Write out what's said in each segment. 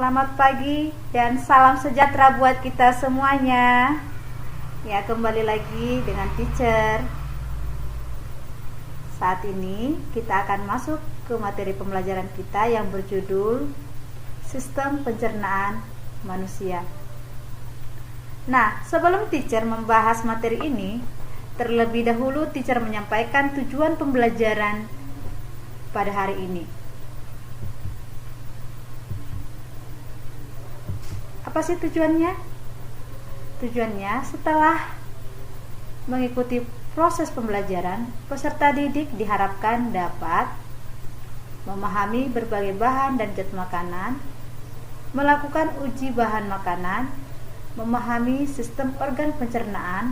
Selamat pagi dan salam sejahtera buat kita semuanya. Ya, kembali lagi dengan teacher. Saat ini kita akan masuk ke materi pembelajaran kita yang berjudul Sistem Pencernaan Manusia. Nah, sebelum teacher membahas materi ini, terlebih dahulu teacher menyampaikan tujuan pembelajaran pada hari ini. Apa sih tujuannya? Tujuannya, setelah mengikuti proses pembelajaran, peserta didik diharapkan dapat memahami berbagai bahan dan zat makanan, melakukan uji bahan makanan, memahami sistem organ pencernaan,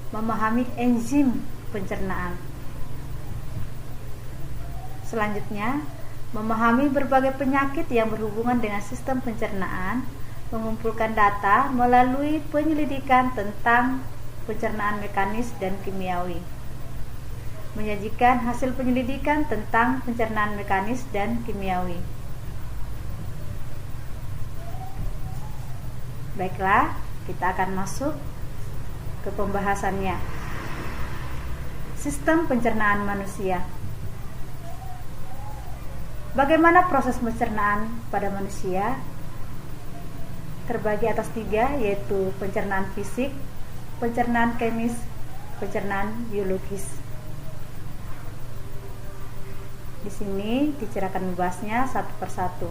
memahami enzim pencernaan. Selanjutnya, memahami berbagai penyakit yang berhubungan dengan sistem pencernaan, mengumpulkan data melalui penyelidikan tentang pencernaan mekanis dan kimiawi, menyajikan hasil penyelidikan tentang pencernaan mekanis dan kimiawi. Baiklah, kita akan masuk ke pembahasannya. Sistem pencernaan manusia. Bagaimana proses pencernaan pada manusia? Terbagi atas 3, yaitu pencernaan fisik, pencernaan kemis, pencernaan biologis. Di sini teacher akan membahasnya satu persatu.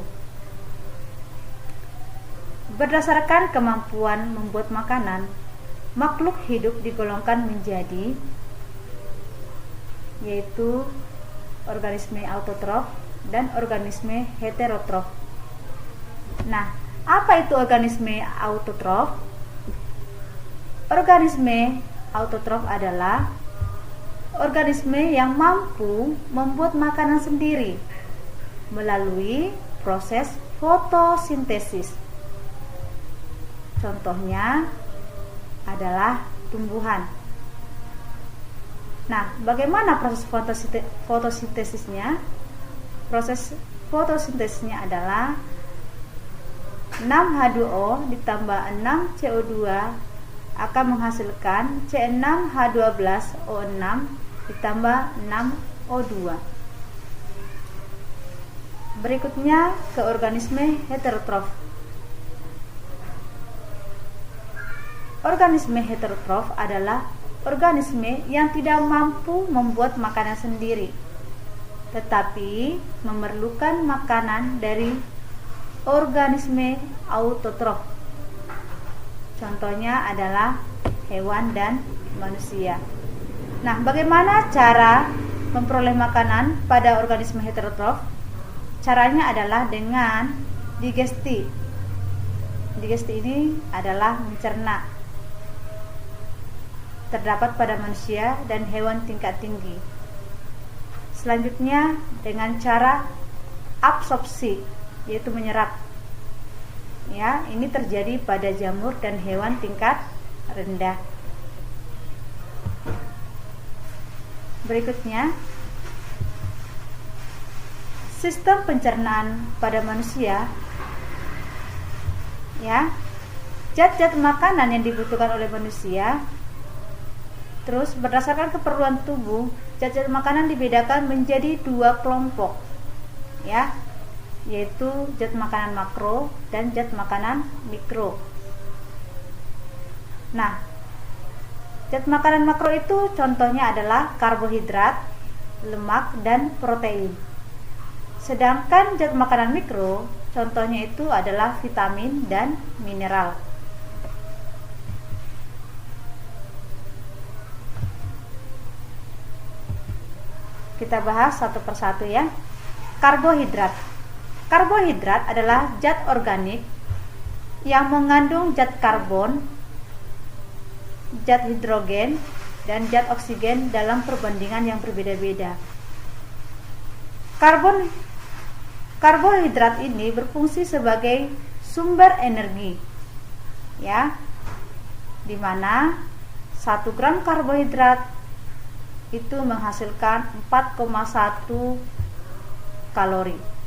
Berdasarkan kemampuan membuat makanan, makhluk hidup digolongkan menjadi, yaitu organisme autotrof dan organisme heterotrof. Nah, apa itu organisme autotrof? Organisme autotrof adalah organisme yang mampu membuat makanan sendiri melalui proses fotosintesis. Contohnya adalah tumbuhan. Nah, bagaimana proses fotosintesisnya? Proses fotosintesisnya adalah 6H2O ditambah 6CO2 akan menghasilkan C6H12O6 ditambah 6O2. Berikutnya ke organisme heterotrof. Organisme heterotrof adalah organisme yang tidak mampu membuat makanan sendiri, tetapi memerlukan makanan dari organisme autotrof. Contohnya adalah hewan dan manusia. Nah, bagaimana cara memperoleh makanan pada organisme heterotrof? Caranya adalah dengan digesti. Digesti ini adalah mencerna. Terdapat pada manusia dan hewan tingkat tinggi. Selanjutnya dengan cara absorpsi, yaitu menyerap. Ya, ini terjadi pada jamur dan hewan tingkat rendah. Berikutnya, sistem pencernaan pada manusia. Ya, zat-zat makanan yang dibutuhkan oleh manusia. Terus berdasarkan keperluan tubuh, zat-zat makanan dibedakan menjadi 2 kelompok. Ya, yaitu zat makanan makro dan zat makanan mikro. Nah, zat makanan makro itu contohnya adalah karbohidrat, lemak, dan protein. Sedangkan zat makanan mikro contohnya itu adalah vitamin dan mineral. Kita bahas satu persatu ya. Karbohidrat. Karbohidrat adalah zat organik yang mengandung zat karbon, zat hidrogen, dan zat oksigen dalam perbandingan yang berbeda-beda. Karbohidrat ini berfungsi sebagai sumber energi, ya, di mana 1 gram karbohidrat itu menghasilkan 4,1 kalori.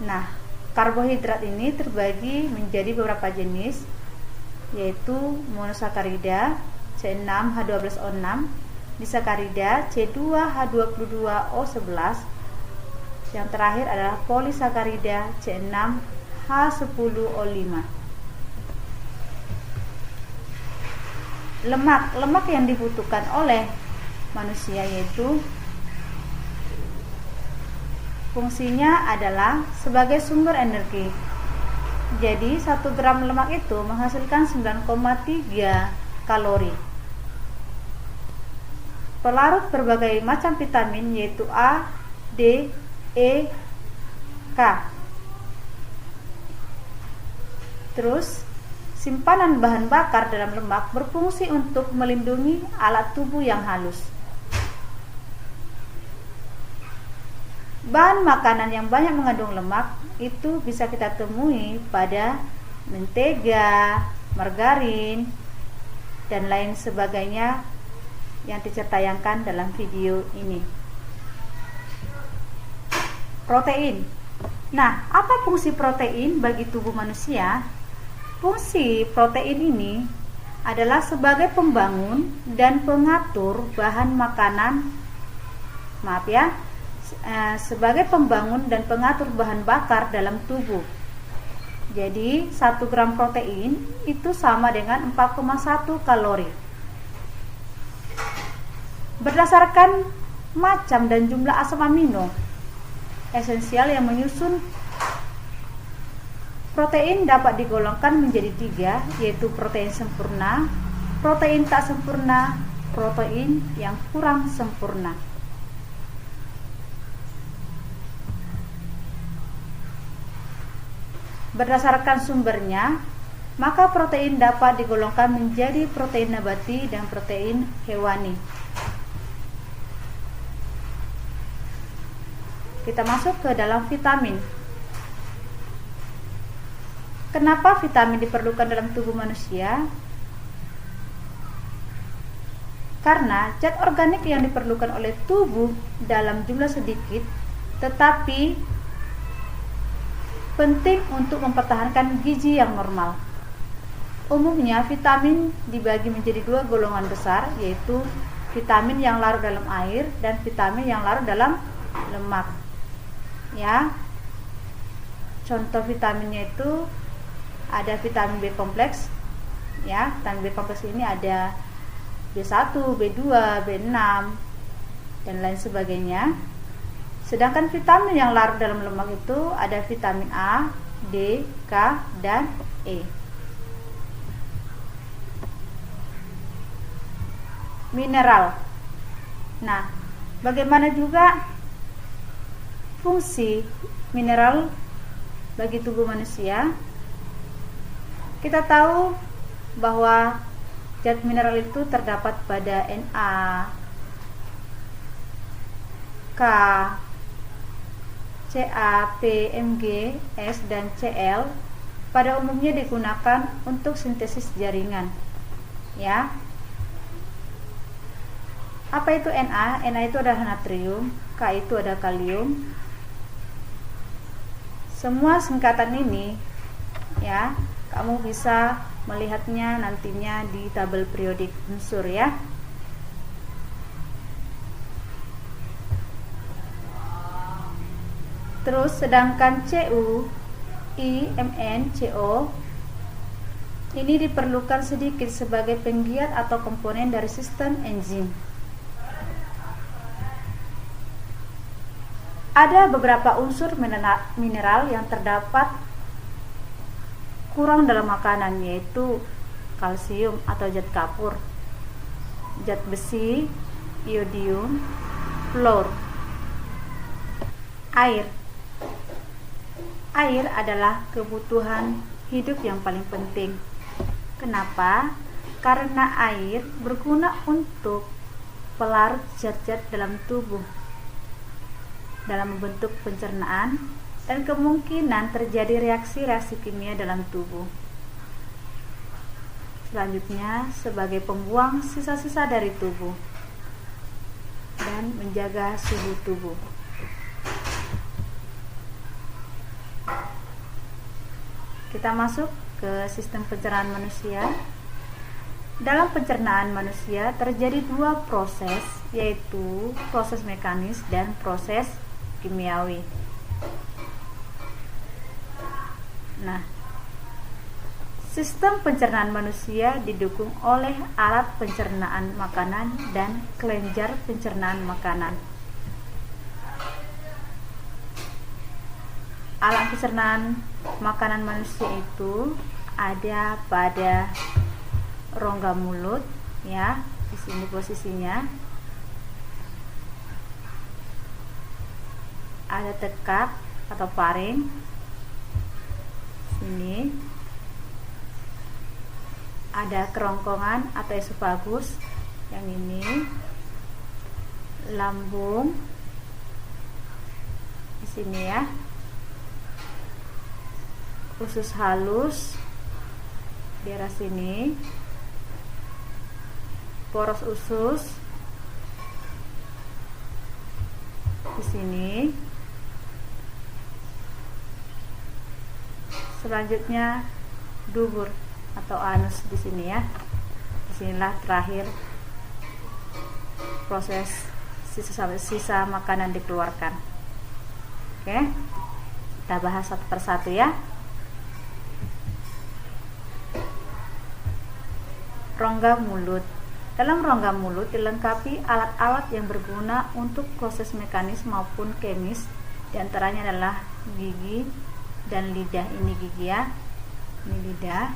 Nah, Karbohidrat ini terbagi menjadi beberapa jenis, yaitu monosakarida C6H12O6, disakarida C2H22O11, yang terakhir adalah polisakarida C6H10O5. Lemak yang dibutuhkan oleh manusia yaitu fungsinya adalah sebagai sumber energi. Jadi 1 gram lemak itu menghasilkan 9,3 kalori. Pelarut berbagai macam vitamin yaitu A, D, E, K. Terus simpanan bahan bakar dalam lemak berfungsi untuk melindungi alat tubuh yang halus. Bahan makanan yang banyak mengandung lemak itu bisa kita temui pada mentega, margarin, dan lain sebagainya yang teacher tayangkan dalam video ini. Protein. Nah, apa fungsi protein bagi tubuh manusia? Fungsi protein ini adalah sebagai pembangun dan pengatur bahan makanan. Sebagai pembangun dan pengatur bahan bakar dalam tubuh. Jadi 1 gram protein itu sama dengan 4,1 kalori. Berdasarkan macam dan jumlah asam amino esensial yang menyusun protein dapat digolongkan menjadi 3, yaitu protein sempurna, protein tak sempurna, protein yang kurang sempurna. Berdasarkan sumbernya, maka protein dapat digolongkan menjadi protein nabati dan protein hewani. Kita masuk ke dalam vitamin. Kenapa vitamin diperlukan dalam tubuh manusia? Karena zat organik yang diperlukan oleh tubuh dalam jumlah sedikit tetapi penting untuk mempertahankan gizi yang normal. Umumnya vitamin dibagi menjadi 2 golongan besar, yaitu vitamin yang larut dalam air dan vitamin yang larut dalam lemak. Ya. Contoh vitaminnya itu ada vitamin B kompleks. Ya, vitamin B kompleks ini ada B1, B2, B6 dan lain sebagainya. Sedangkan vitamin yang larut dalam lemak itu ada vitamin A, D, K, dan E. Mineral. Nah, bagaimana juga fungsi mineral bagi tubuh manusia? Kita tahu bahwa zat mineral itu terdapat pada Na, K, Ca, P, Mg, S, dan Cl pada umumnya digunakan untuk sintesis jaringan. Ya. Apa itu Na? Na itu adalah natrium, K itu ada kalium. Semua singkatan ini ya, kamu bisa melihatnya nantinya di tabel periodik unsur ya. Terus sedangkan Cu, I, Mn, Co ini diperlukan sedikit sebagai penggiat atau komponen dari sistem enzim. Ada beberapa unsur mineral yang terdapat kurang dalam makanan, yaitu kalsium atau zat kapur, zat besi, iodium, fluor. Air adalah kebutuhan hidup yang paling penting. Kenapa? Karena air berguna untuk pelarut zat-zat dalam tubuh dalam membentuk pencernaan dan kemungkinan terjadi reaksi-reaksi kimia dalam tubuh. Selanjutnya, sebagai pembuang sisa-sisa dari tubuh dan menjaga suhu tubuh. kita masuk ke sistem pencernaan manusia. Dalam pencernaan manusia terjadi dua proses, yaitu proses mekanis dan proses kimiawi. Nah, sistem pencernaan manusia didukung oleh alat pencernaan makanan dan kelenjar pencernaan makanan. Alat pencernaan makanan manusia itu ada pada rongga mulut, ya, di sini posisinya. Ada tekak atau faring. Sini. Ada kerongkongan atau esofagus yang ini. Lambung di sini ya. Usus halus di daerah sini, poros usus di sini. Selanjutnya dubur atau anus di sini ya. Disinilah terakhir proses sisa makanan dikeluarkan. Oke, kita bahas satu persatu ya. Rongga mulut. Dalam rongga mulut dilengkapi alat-alat yang berguna untuk proses mekanis maupun kemis. Di antaranya adalah gigi dan lidah. Ini gigi ya, ini lidah.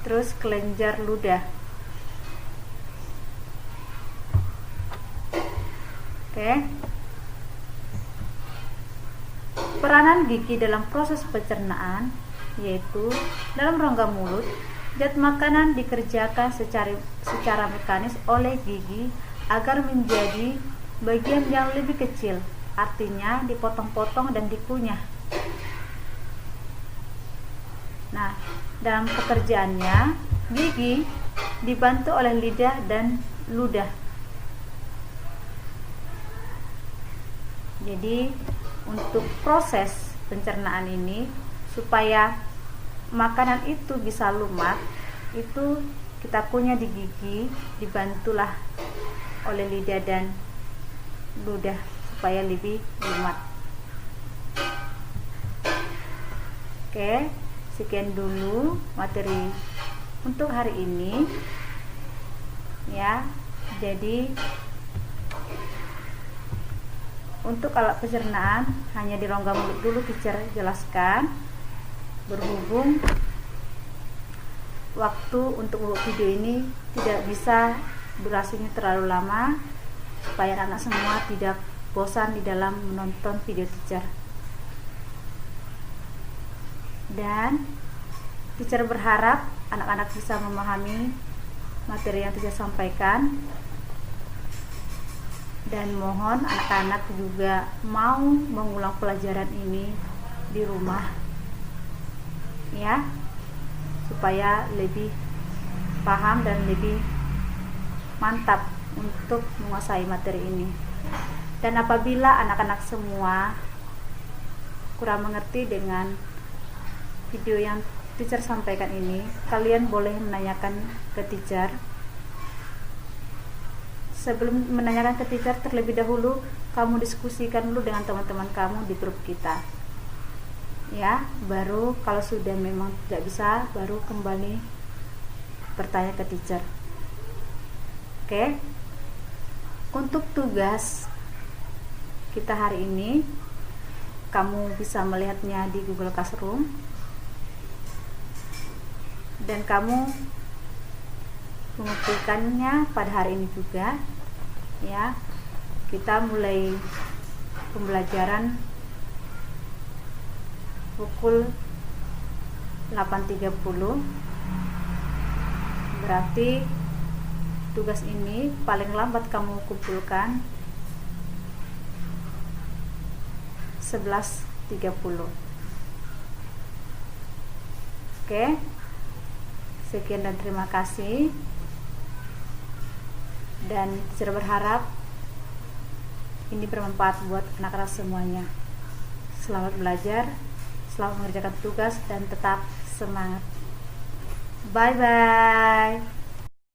Terus kelenjar ludah. Oke. Peranan gigi dalam proses pencernaan, yaitu dalam rongga mulut zat makanan dikerjakan secara mekanis oleh gigi agar menjadi bagian yang lebih kecil, artinya dipotong-potong dan dikunyah. Nah, dalam pekerjaannya gigi dibantu oleh lidah dan ludah. Jadi untuk proses pencernaan ini, supaya makanan itu bisa lumat, itu kita kunyah di gigi, dibantulah oleh lidah dan ludah supaya lebih lumat. Oke, sekian dulu materi untuk hari ini ya. Jadi untuk alat pencernaan hanya di rongga mulut dulu teacher jelaskan. Berhubung waktu untuk video ini tidak bisa durasinya terlalu lama, supaya anak semua tidak bosan di dalam menonton video teacher. Dan teacher berharap anak-anak bisa memahami materi yang teacher sampaikan, dan mohon anak-anak juga mau mengulang pelajaran ini di rumah ya, supaya lebih paham dan lebih mantap untuk menguasai materi ini. Dan apabila anak-anak semua kurang mengerti dengan video yang teacher sampaikan ini, kalian boleh menanyakan ke teacher. Sebelum menanyakan ke teacher, terlebih dahulu kamu diskusikan dulu dengan teman-teman kamu di grup kita ya, baru kalau sudah memang tidak bisa, baru kembali bertanya ke teacher. Oke. Untuk tugas kita hari ini, kamu bisa melihatnya di Google Classroom, dan kamu mengumpulkannya pada hari ini juga ya. Kita mulai pembelajaran pukul 8.30. Berarti tugas ini paling lambat kamu kumpulkan 11.30. Oke. Sekian dan terima kasih. Dan teacher berharap ini bermanfaat buat anak-anak semuanya. Selamat belajar. selamat mengerjakan tugas dan tetap semangat. Bye bye.